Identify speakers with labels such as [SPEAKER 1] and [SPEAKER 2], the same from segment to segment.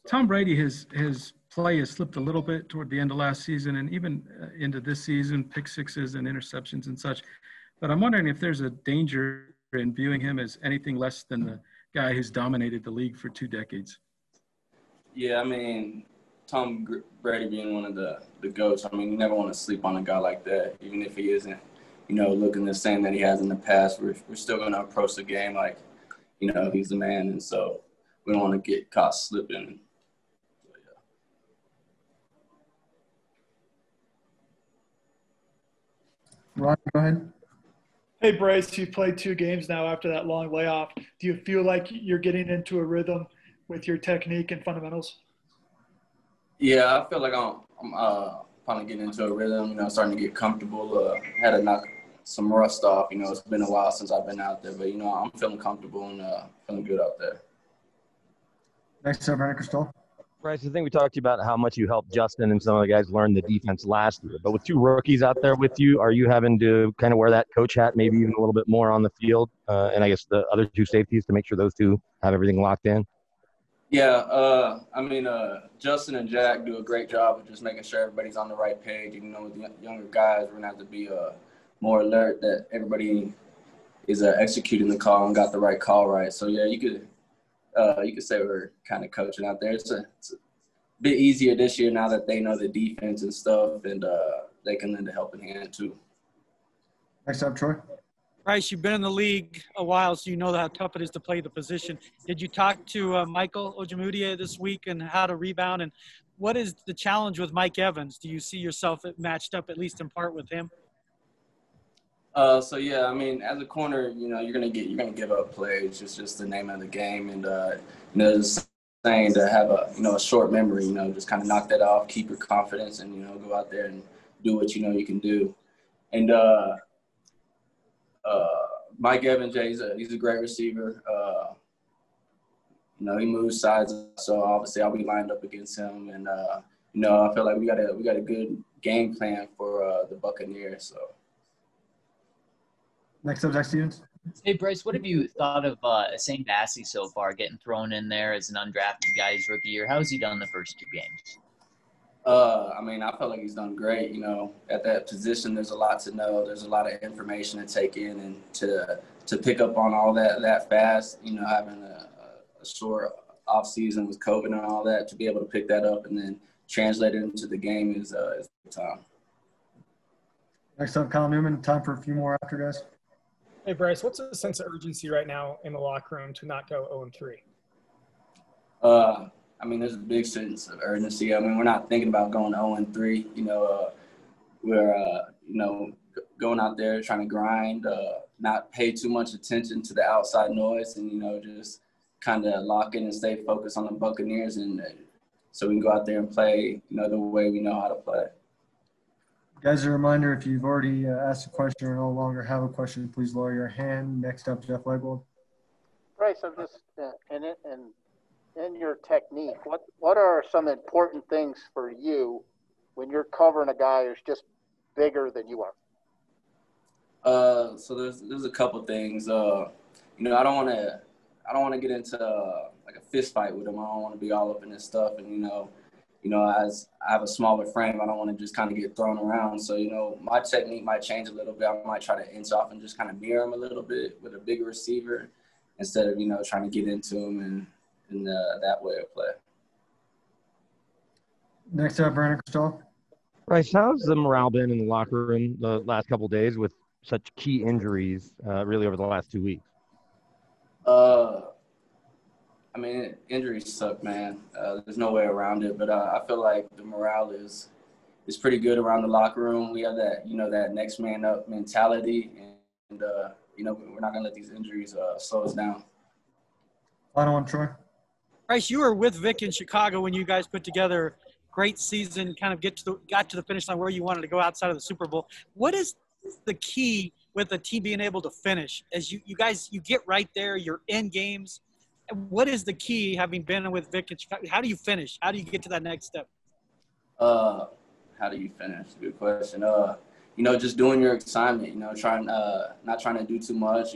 [SPEAKER 1] Tom Brady, his play has slipped a little bit toward the end of last season and even into this season, pick sixes and interceptions and such. But I'm wondering if there's a danger in viewing him as anything less than the guy who's dominated the league for 2 decades.
[SPEAKER 2] Yeah, I mean, Tom Brady being one of the GOATs, I mean, you never want to sleep on a guy like that, even if he isn't, looking the same that he has in the past. We're still going to approach the game like, he's the man, and so we don't want to get caught slipping. So, yeah.
[SPEAKER 3] Ron, go ahead.
[SPEAKER 4] Hey, Bryce, you've played 2 games now after that long layoff. Do you feel like you're getting into a rhythm with your technique and fundamentals?
[SPEAKER 2] Yeah, I feel like I'm finally getting into a rhythm, starting to get comfortable. Had to knock some rust off. It's been a while since I've been out there, but, I'm feeling comfortable and feeling good out there.
[SPEAKER 3] Next up, Brandon Cristol.
[SPEAKER 5] Bryce, I think we talked about how much you helped Justin and some of the guys learn the defense last year. But with 2 rookies out there with you, are you having to kind of wear that coach hat maybe even a little bit more on the field? And I guess the other 2 safeties to make sure those 2 have everything locked in?
[SPEAKER 2] Yeah, Justin and Jack do a great job of just making sure everybody's on the right page. With the younger guys, we're going to have to be more alert that everybody is executing the call and got the right call right. So, yeah, you could say we're kind of coaching out there. It's a bit easier this year now that they know the defense and stuff, and they can lend a helping hand too.
[SPEAKER 3] Next up, Troy.
[SPEAKER 6] Bryce, you've been in the league a while, so you know how tough it is to play the position. Did you talk to Michael Ojemudia this week and how to rebound? And what is the challenge with Mike Evans? Do you see yourself matched up, at least in part, with him?
[SPEAKER 2] So yeah, as a corner, you're gonna give up plays. It's just the name of the game, and there's a saying to have a short memory. Just kind of knock that off, keep your confidence, and go out there and do what you can do. And Mike Evans, he's a great receiver. He moves sides, so obviously I'll be lined up against him, and I feel like we got a good game plan for the Buccaneers. So.
[SPEAKER 3] Next up, Zach Stevens.
[SPEAKER 7] Hey, Bryce, what have you thought of Essang Bassey so far, getting thrown in there as an undrafted guy his rookie year? How has he done the first 2 games?
[SPEAKER 2] I feel like he's done great. At that position, there's a lot to know. There's a lot of information to take in and to pick up on all that fast, having a short off season with COVID and all that, to be able to pick that up and then translate it into the game is the time.
[SPEAKER 3] Next up, Kyle Newman. Time for a few more after, guys.
[SPEAKER 8] Hey, Bryce, what's the sense of urgency right now in the locker room to not go 0-3?
[SPEAKER 2] There's a big sense of urgency. We're not thinking about going 0-3. We're, going out there trying to grind, not pay too much attention to the outside noise, and, just kind of lock in and stay focused on the Buccaneers, and so we can go out there and play, the way we know how to play.
[SPEAKER 3] Guys, a reminder, if you've already asked a question or no longer have a question, please lower your hand. Next up, Jeff Legwold.
[SPEAKER 9] Bryce, I'm just in your technique, what are some important things for you when you're covering a guy who's just bigger than you are?
[SPEAKER 2] So there's a couple things. I don't want to get into like a fist fight with him. I don't want to be all up in his stuff, and as I have a smaller frame, I don't want to just kind of get thrown around. So, my technique might change a little bit. I might try to inch off and just kind of mirror him a little bit with a bigger receiver instead of, trying to get into him and that way of play.
[SPEAKER 3] Next up, Brandon Cristol.
[SPEAKER 5] Bryce, how's the morale been in the locker room the last couple of days with such key injuries really over the last 2 weeks?
[SPEAKER 2] Injuries suck, man. There's no way around it. But I feel like the morale is pretty good around the locker room. We have that, that next man up mentality. And we're not going to let these injuries slow us down.
[SPEAKER 3] Final one, Troy.
[SPEAKER 6] Bryce, you were with Vic in Chicago when you guys put together a great season, kind of got to the finish line where you wanted to go outside of the Super Bowl. What is the key with the team being able to finish? As you guys get right there, you're in games. What is the key, having been with Vic in Chicago? How do you finish? How do you get to that next step?
[SPEAKER 2] How do you finish? Good question. Just doing your assignment, not trying to do too much,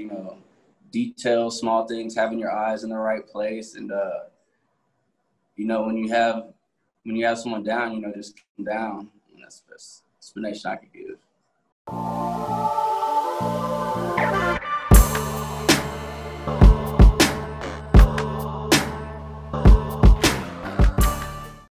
[SPEAKER 2] detail, small things, having your eyes in the right place, and, you know, when you have someone down, you know, just keep them down. And that's the best explanation I could give.